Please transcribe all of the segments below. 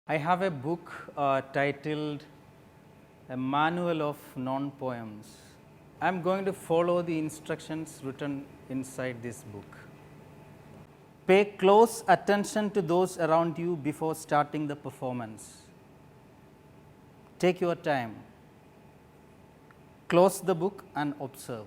I have a book titled A Manual of Non-Poems. I am going to follow the instructions written inside this book. Pay close attention to those around you before starting the performance. Take your time. Close the book and observe.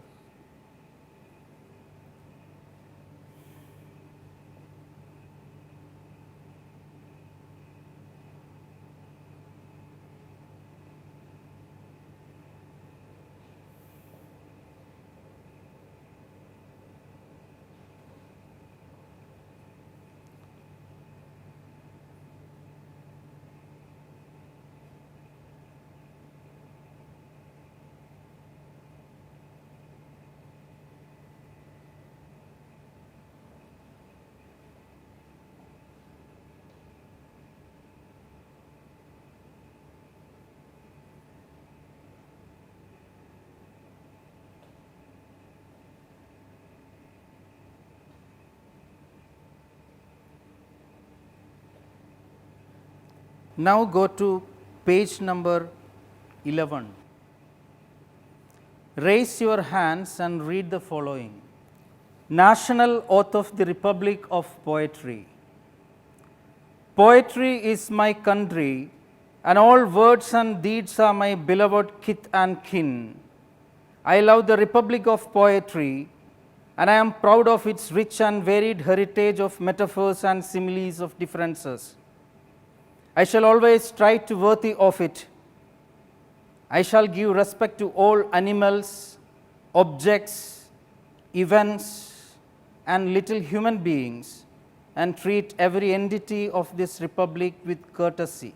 Now go to page number 11. Raise your hands and read the following. National Oath of the Republic of Poetry. Poetry is my country, and all words and deeds are my beloved kith and kin. I love the Republic of Poetry, and I am proud of its rich and varied heritage of metaphors and similes of differences. I shall always try to worthy of it. I shall give respect to all animals, objects, events, and little human beings, and treat every entity of this republic with courtesy.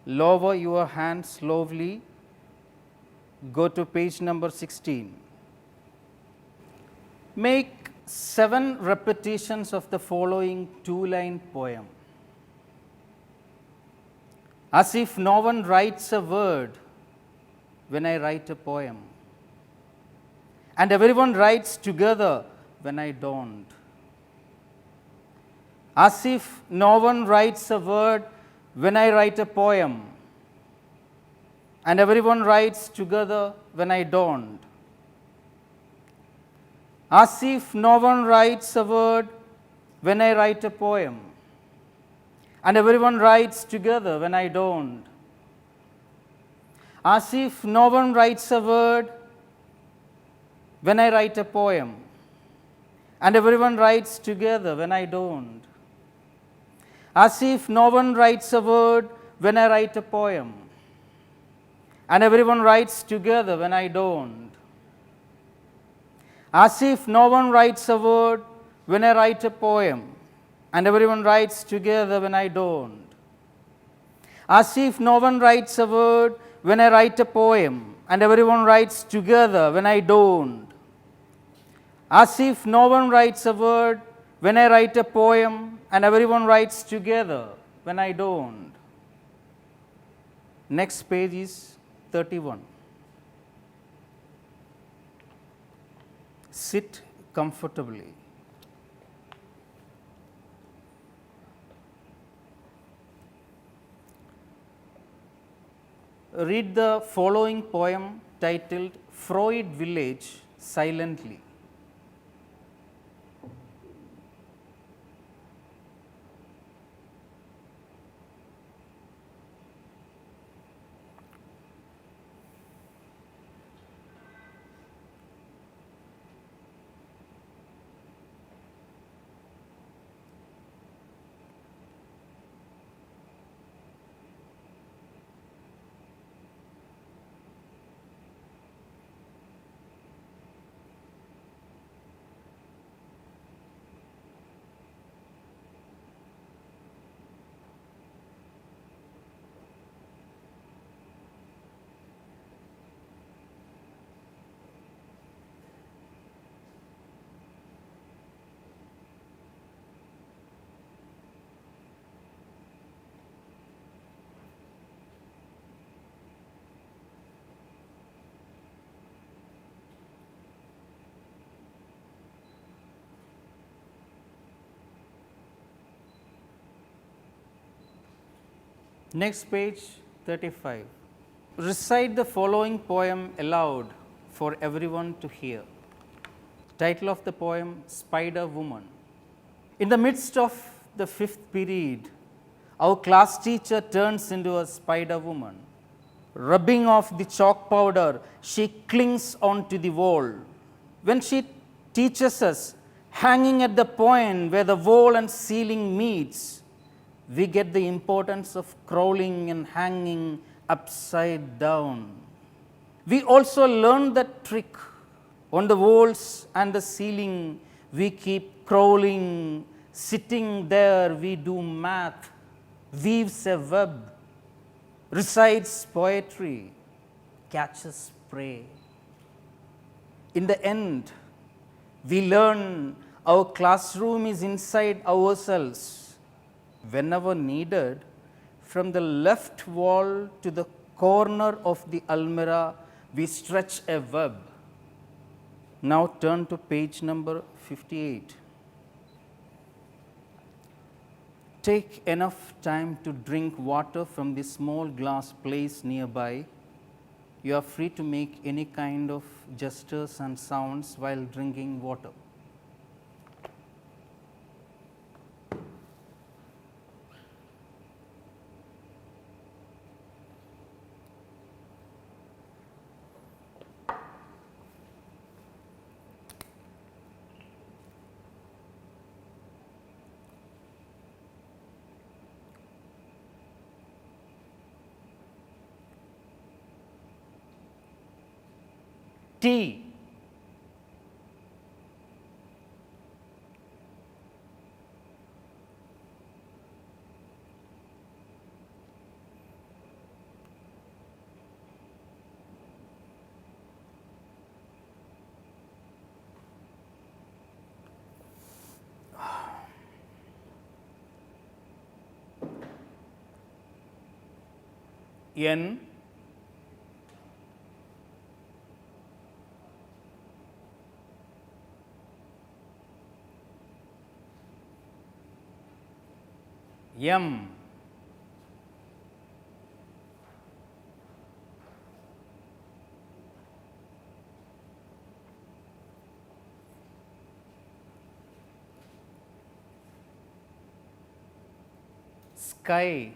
Lower your hands slowly. Go to page number 16. Make 7 repetitions of the following 2-line poem. As if no one writes a word when I write a poem, and everyone writes together when I don't. As if no one writes a word when I write a poem, and everyone writes together when I don't. As if no one writes a word when I write a poem, and everyone writes together when I don't. As if no one writes a word when I write a poem, and everyone writes together when I don't. As if no one writes a word when I write a poem, and everyone writes together when I don't. As if no one writes a word when I write a poem, and everyone writes together when I don't. As if no one writes a word when I write a poem, and everyone writes together when I don't. As if no one writes a word when I write a poem, and everyone writes together when I don't. Next page is 31. Sit comfortably. Read the following poem titled Freud Village silently. Next page 35. Recite the following poem aloud for everyone to hear. Title of the poem, Spider Woman. In the midst of the fifth period, our class teacher turns into a spider woman. Rubbing off the chalk powder, she clings onto the wall. When she teaches us, hanging at the point where the wall and ceiling meets, we get the importance of crawling and hanging upside down. We also learn that trick. On the walls and the ceiling, we keep crawling. Sitting there, we do math, weaves a web, recites poetry, catches prey. In the end, we learn our classroom is inside ourselves. Whenever needed, from the left wall to the corner of the almirah, we stretch a web. Now turn to page number 58. Take enough time to drink water from the small glass placed nearby. You are free to make any kind of gestures and sounds while drinking water. Tea. N. M. Sky.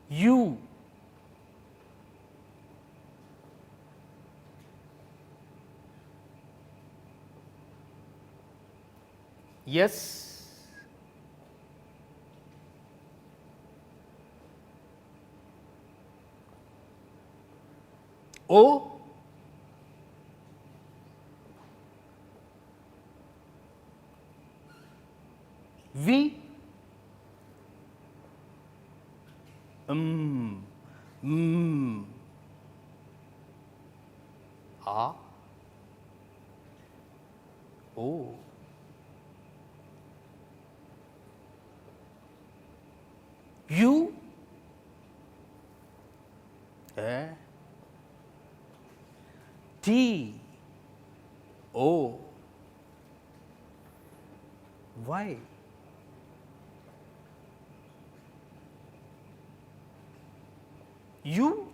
U. Yes. O. V. A. O. U. T. O. Y. U.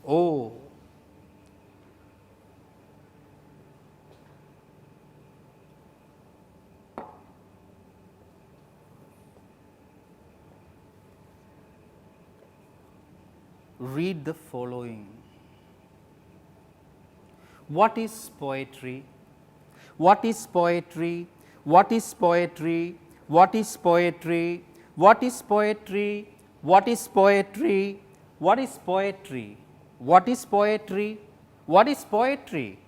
O. Read the following. What is poetry? What is poetry? What is poetry? What is poetry? What is poetry? What is poetry? What is poetry? What is poetry? What is poetry?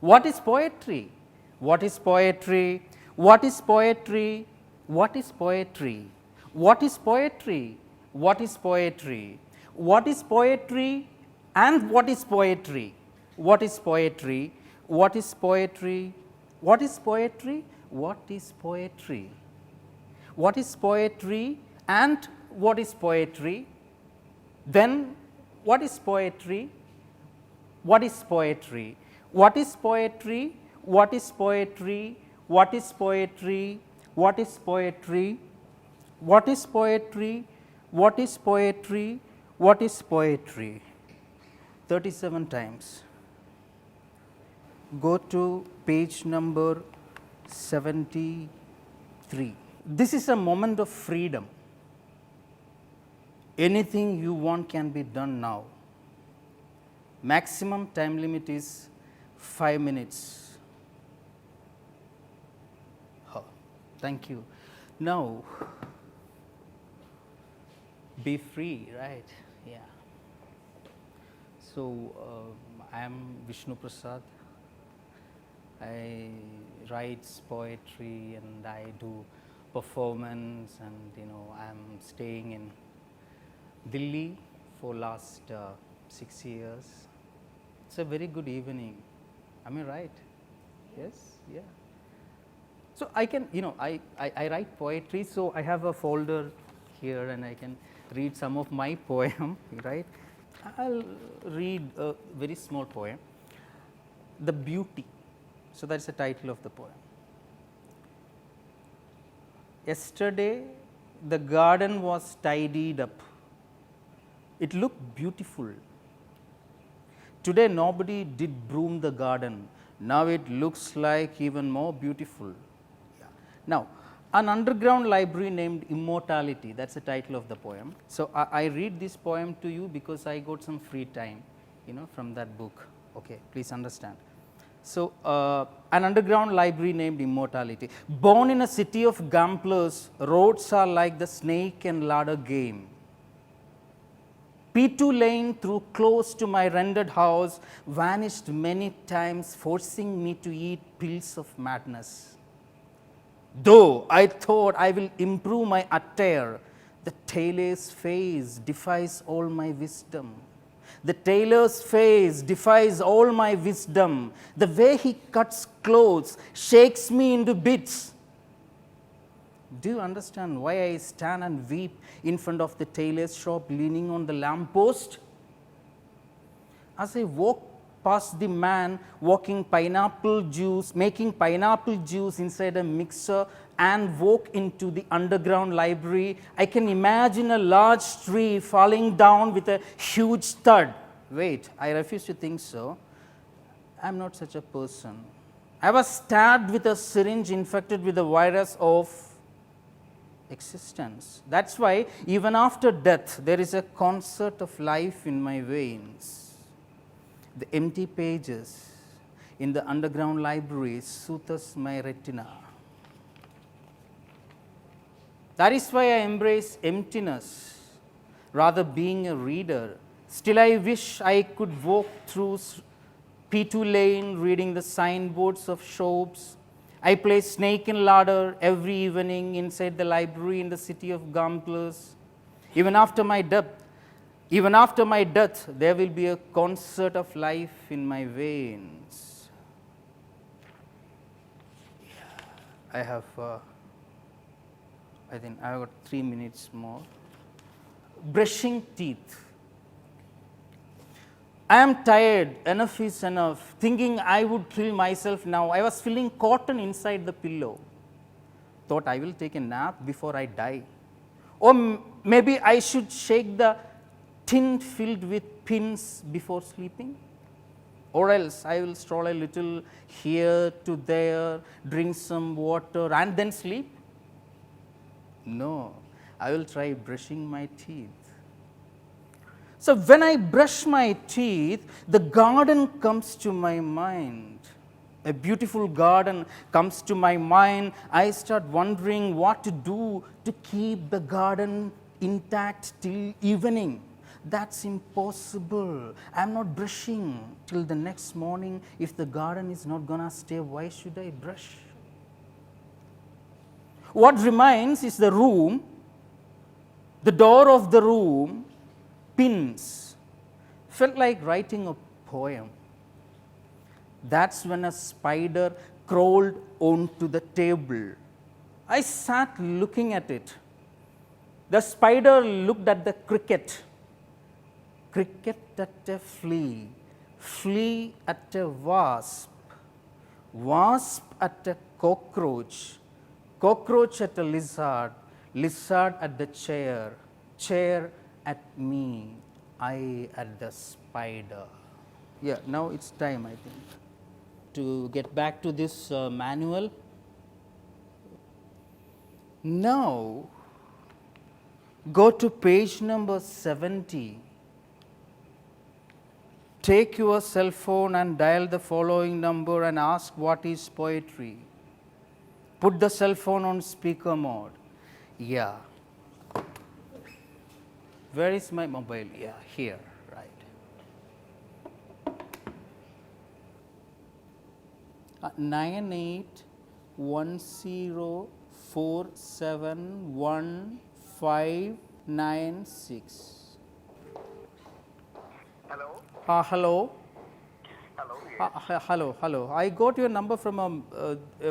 What is poetry? What is poetry? What is poetry? What is poetry? What is poetry? What is poetry? What is poetry? And what is poetry? What is poetry? What is poetry? What is poetry? What is poetry? What is poetry? And what is poetry? Then what is poetry? What is poetry? What is poetry? What is poetry? What is poetry? What is poetry? What is poetry? What is poetry? What is poetry? 37 times. Go to page number 73. This is a moment of freedom. Anything you want can be done now. Maximum time limit is 5 minutes. Oh, thank you. Now, be free, right? Yeah. So, I am Vishnuprasad. I write poetry and I do performance, and I am staying in Delhi for last 6 years. It's a very good evening. Am I right? Yes? Yeah. So I can, I write poetry, so I have a folder here and I can read some of my poem, right? I'll read a very small poem, The Beauty. So that's the title of the poem. Yesterday, the garden was tidied up. It looked beautiful. Today, nobody did broom the garden. Now it looks like even more beautiful. Yeah. Now, an underground library named Immortality, that's the title of the poem. So, I read this poem to you because I got some free time, from that book. Okay, please understand. So, an underground library named Immortality. Born in a city of gamblers, roads are like the snake and ladder game. P2 lane through close to my rented house vanished many times, forcing me to eat pills of madness. Though I thought I will improve my attire, the tailor's face defies all my wisdom. The tailor's face defies all my wisdom. The way he cuts clothes shakes me into bits. Do you understand why I stand and weep in front of the tailor's shop, leaning on the lamppost? As I walk past the man making pineapple juice inside a mixer, and walk into the underground library, I can imagine a large tree falling down with a huge thud. Wait, I refuse to think so. I am not such a person. I was stabbed with a syringe infected with the virus of existence. That's why even after death, there is a concert of life in my veins. The empty pages in the underground library soothes my retina. That is why I embrace emptiness, rather being a reader. Still, I wish I could walk through P2 lane, reading the signboards of shops. I play snake and ladder every evening inside the library in the city of gamblers. Even after my death, there will be a concert of life in my veins. I have, I think I have got 3 minutes more. Brushing teeth. I am tired, enough is enough, thinking I would kill myself now. I was feeling cotton inside the pillow. Thought I will take a nap before I die. Or maybe I should shake the tin filled with pins before sleeping. Or else I will stroll a little here to there, drink some water and then sleep. No, I will try brushing my teeth. So when I brush my teeth, the garden comes to my mind. A beautiful garden comes to my mind. I start wondering what to do to keep the garden intact till evening. That's impossible. I'm not brushing till the next morning. If the garden is not gonna stay, why should I brush? What remains is the room, the door of the room, pins. Felt like writing a poem. That's when a spider crawled onto the table. I sat looking at it. The spider looked at the cricket. Cricket at a flea, flea at a wasp, wasp at a cockroach, cockroach at a lizard, lizard at the chair, chair at me, I at the spider. Yeah, now it's time, I think, to get back to this manual. Now, go to page number 70. Take your cell phone and dial the following number and ask what is poetry. Put the cell phone on speaker mode. Yeah. Where is my mobile? Yeah, here, right. 9810471596. Hello? Hello. Hello, yes. Hello. I got your number from a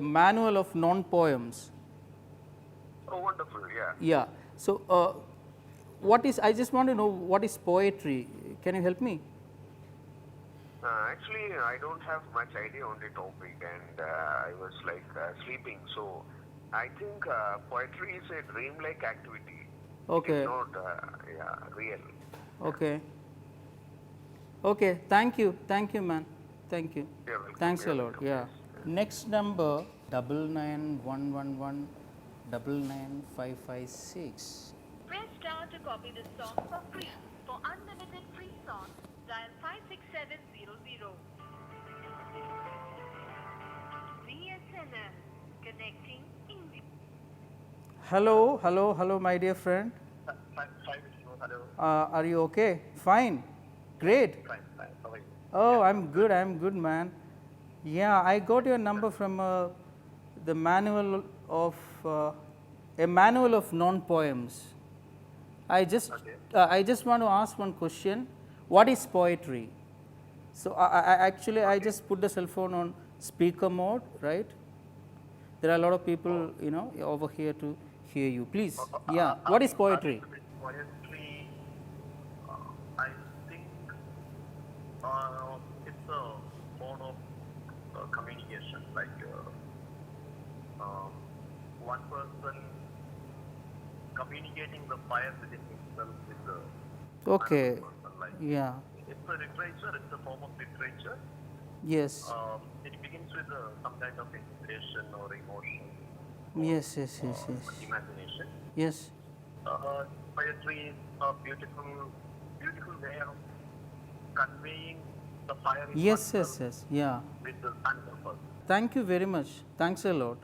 manual of non-poems. Oh, wonderful, yeah. Yeah. So, what is? I just want to know what is poetry. Can you help me? Actually, I don't have much idea on the topic, and I was like sleeping. So, I think poetry is a dreamlike activity. Okay. It's not, real. Okay. Okay. Thank you, man. Thank you. You're welcome. Thanks a You're lot. welcome, Yeah. yes. Next number 9911199556. Press star to copy this song for free. For unlimited free songs, dial 56700. BSNL, connecting India. Hello, my dear friend. Hello. Are you okay? Fine. Great. Fine. How are you? Oh, I'm good, man. Yeah, I got your number from the manual of a manual of non-poems. I just want to ask one question. What is poetry? So I just put the cell phone on speaker mode, right? There are a lot of people, over here to hear you. Please, yeah. What is poetry? Poetry, I think it's a mode of communication, like one person communicating the fire within himself with the Okay. another person. Like, Yeah. it's a literature, it's a form of literature. Yes. It begins with some kind of inspiration or emotion. Yes. Imagination. Yes. Poetry is a beautiful way of conveying the fire in Yes. oneself Yeah. with the another person. Thank you very much. Thanks a lot.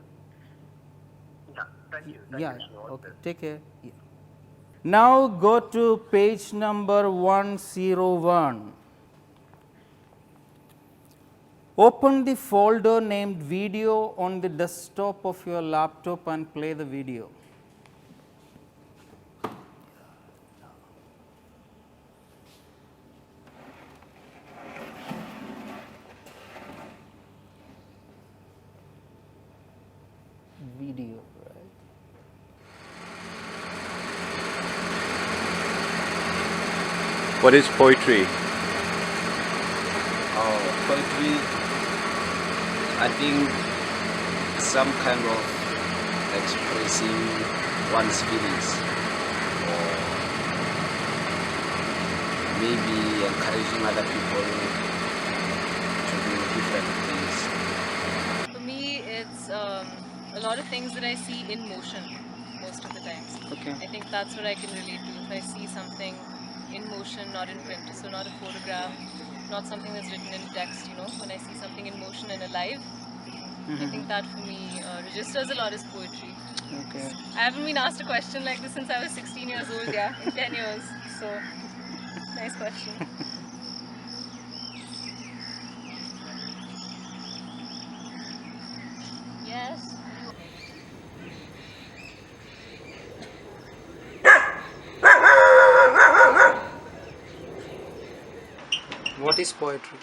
Yeah, thank you. Thank Yeah. you, Vishnu. All Okay. the best. Take care. Yeah. Now go to page number 101. Open the folder named video on the desktop of your laptop and play the video. Video, right? What is poetry? Poetry, I think some kind of expressing one's feelings or maybe encouraging other people to do different things. For me, it's a lot of things that I see in motion most of the times. Okay. I think that's what I can relate to. If I see something in motion, not in print, so not a photograph, not something that's written in text, when I see something in motion and alive, I think that for me registers a lot as poetry. Okay. I haven't been asked a question like this since I was 16 years old, in 10 years. So Nice question. Yes. What is poetry?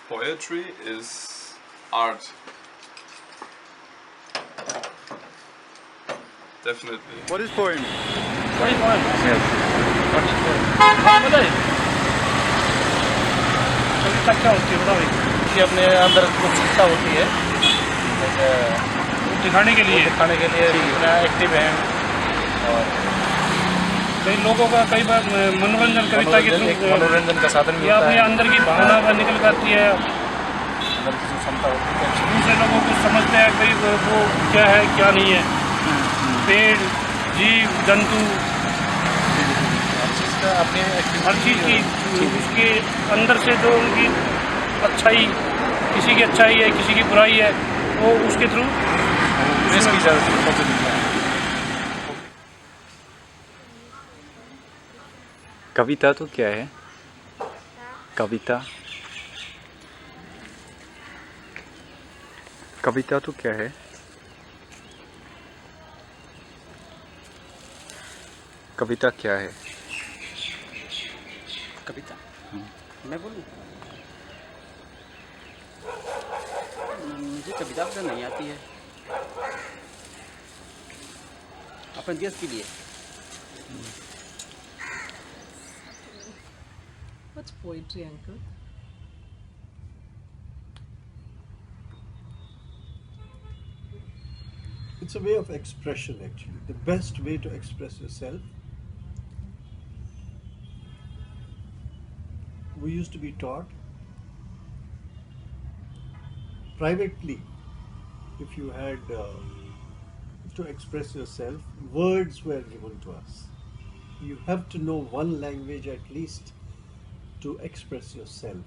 Poetry is art. Definitely. What is poem? What is poem? Yes. What is poem? आपको पता है? कविता क्या होती है बताओ कि अपने अंदर उत्सुकता होती है दिखाने के लिए इतना एक्टिव है और कई लोगों का कई बार मनोरंजन कविता के थ्रू मनोरंजन का साधन भी या होता अपने है। अंदर की भावना का निकल करती है अंदर की जो क्षमता होती है दूसरे लोगों को समझते हैं भाई वो क्या है क्या नहीं है पेड़ जीव जंतु हर चीज़ का अपने हर चीज़ की उसके अंदर से जो उनकी अच्छाई किसी की अच्छाई है किसी की बुराई है वो उसके थ्रू एक्सप्रेस की जाती है। कविता तो क्या है? कविता कविता तो क्या है? कविता क्या है? कविता मैं बोलूँ मुझे कविता तो नहीं आती है अपने देश के लिए। What's poetry, Uncle? It's a way of expression, actually. The best way to express yourself. We used to be taught privately, if you had to express yourself, words were given to us. You have to know one language at least to express yourself.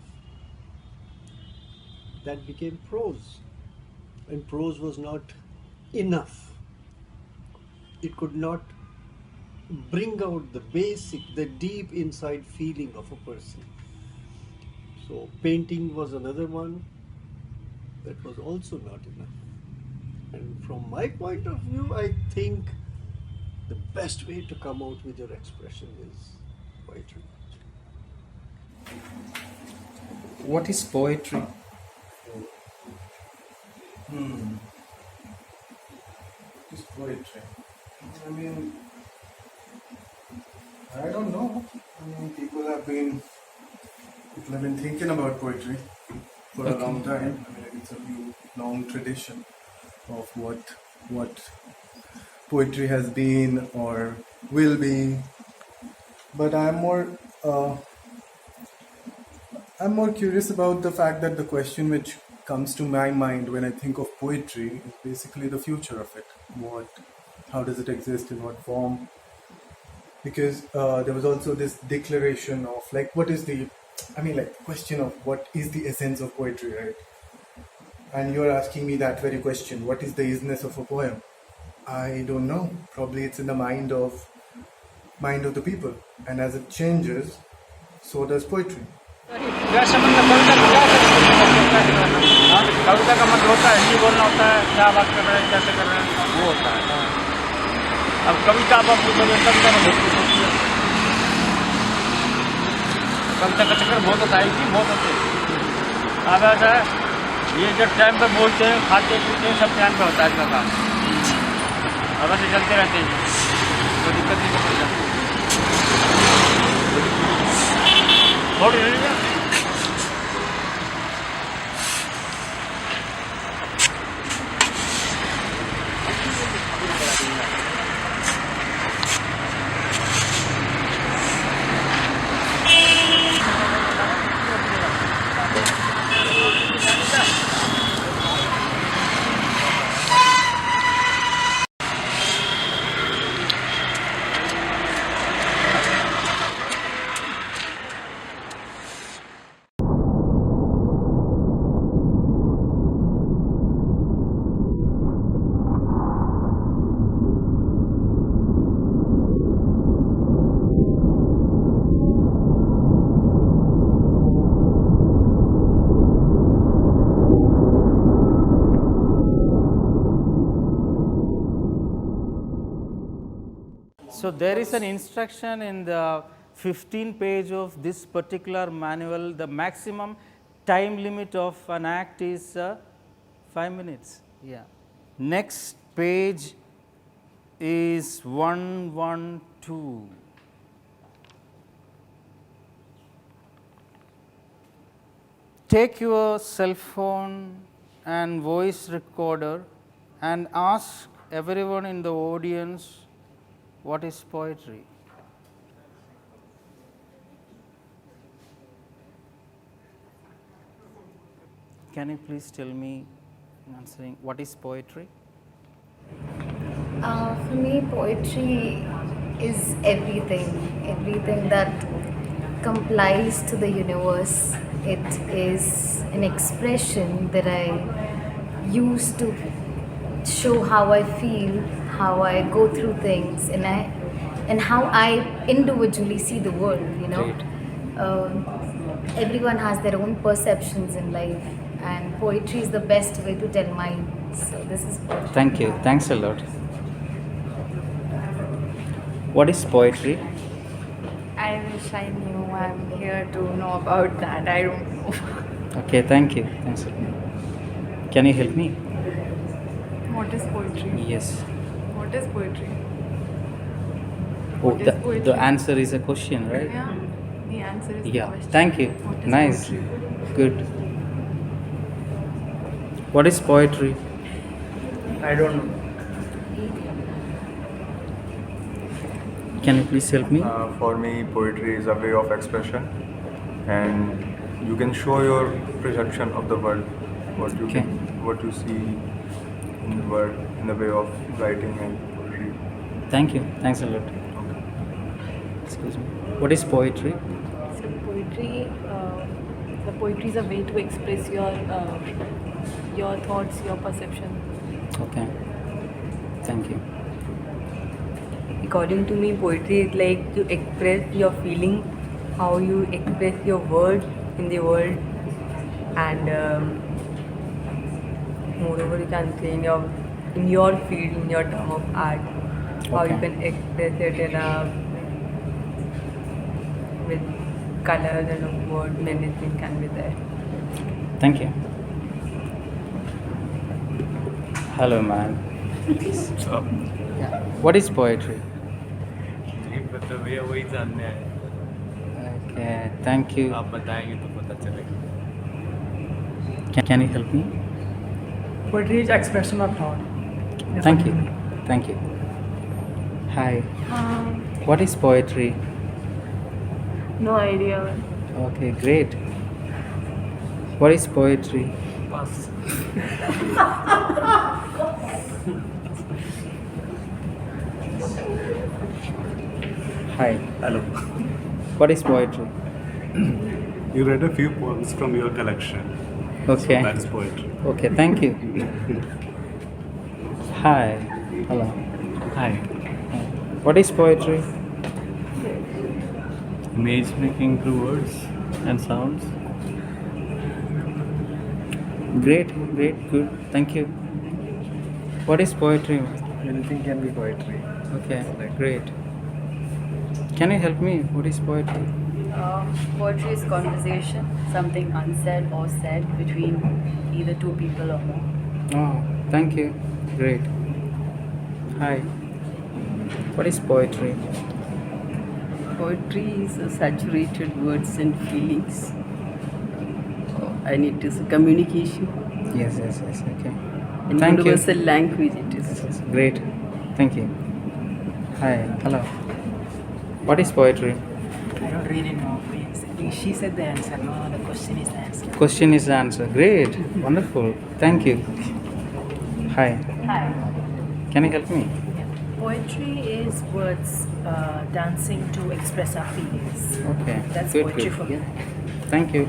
That became prose, and prose was not enough. It could not bring out the basic, the deep inside feeling of a person. So painting was another one that was also not enough. And from my point of view, I think the best way to come out with your expression is poetry. What is poetry? It's poetry. I mean, I don't know. I mean, people have been thinking about poetry for a long time. I mean, it's a long tradition of what poetry has been or will be. But I'm more curious about the fact that the question which comes to my mind when I think of poetry is basically the future of it. How does it exist, in what form? Because there was also this declaration of question of what is the essence of poetry, right? And you're asking me that very question, what is the isness of a poem? I don't know. Probably it's in the mind of the people, and as it changes, so does poetry. जैसे मतलब कविता का मतलब होता है नहीं बोलना होता है क्या बात कर रहे हैं कैसे कर रहे हैं वो होता है। अब कविता आप पूछोगे कविता में बहुत कुछ होती है कविता का चक्कर बहुत होता है कि बहुत होते हैं। अब ऐसा है ये जब टाइम पे बोलते हैं खाते पीते हैं सब टाइम पे होता है इसका काम। अब ऐसे चलते रहते हैं कोई दिक्कत नहीं पड़ जाती थोड़ी नहीं है। So there is an instruction in the 15 page of this particular manual. The maximum time limit of an act is 5 minutes. Yeah. Next page is 112. Take your cell phone and voice recorder and ask everyone in the audience what is poetry. Can you please tell me, answering, what is poetry? For me, poetry is everything that complies to the universe. It is an expression that I use to show how I feel, how I go through things, and how I individually see the world. Everyone has their own perceptions in life, and poetry is the best way to tell mine. So this is poetry. Thank you. Thanks a lot. What is poetry? I wish I knew. I'm here to know about that. I don't know. Okay, thank you. Thanks a lot. Can you help me? What is poetry? Yes. What is poetry? Oh, What is poetry? the answer is a question, right? Yeah. The answer is the Yeah. question. Thank you. What is Nice. poetry? Good. What is poetry? I don't know. Can you please help me? For me, poetry is a way of expression, and you can show your perception of the world, what you see in the world in the way of writing and poetry. Thank you. Thanks a lot. Excuse me. What is poetry? So poetry, the poetry is a way to express your thoughts, your perception. Okay. Thank you. According to me, poetry is like to express your feeling, how you express your words in the world, and moreover, you can say in your field, in your term of art, how you can express it in with colors and words, many things can be there. Thank you. Hello, man. Yeah. What is poetry? वही जानने आए Okay, thank you. आप बताएंगे तो पता चलेगा Can you help me? Poetry is expression of thought. Thank you. Thank you. Hi. What is poetry? No idea. Okay, great. What is poetry? Pass. Hi. Hello. What is poetry? You read a few poems from your collection. Okay. So that is poetry. Okay, thank you. Hi. Hello. Hi. What is poetry? Image making through words and sounds. Great, good. Thank you. What is poetry? Anything can be poetry. Okay, great. Can you help me? What is poetry? Poetry is conversation, something unsaid or said between either two people or more. Oh, thank you. Great. Hi. What is poetry? Poetry is saturated words and feelings. I need to say communication. Yes, okay. And Thank universal you. language it is. Yes, great. Thank you. Hi. Hello. What is poetry? I don't really know. She said the answer. No, the question is the answer. Question is the answer. Great. Wonderful. Thank you. Hi. Hi. Can you help me? Poetry is words dancing to express our feelings. Okay. That's Good, poetry good. for me. Thank you.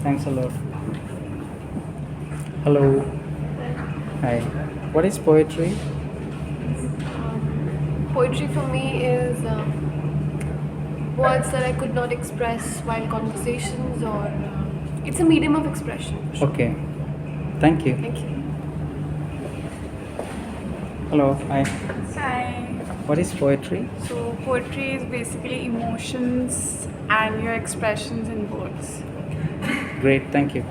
Thanks a lot. Hello. Hi. What is poetry? Poetry for me is words that I could not express while conversations, or it's a medium of expression. Okay. Thank you. Thank you. Hello. Hi. Hi. What is poetry? So poetry is basically emotions and your expressions in words. Great, thank you.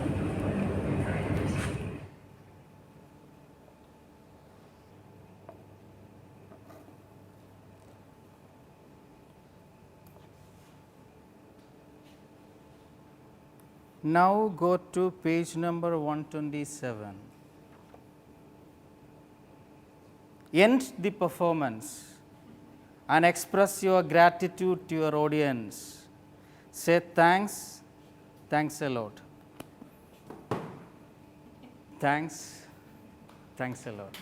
Now go to page number 127. End the performance and express your gratitude to your audience. Say thanks, thanks a lot. Thanks, thanks a lot.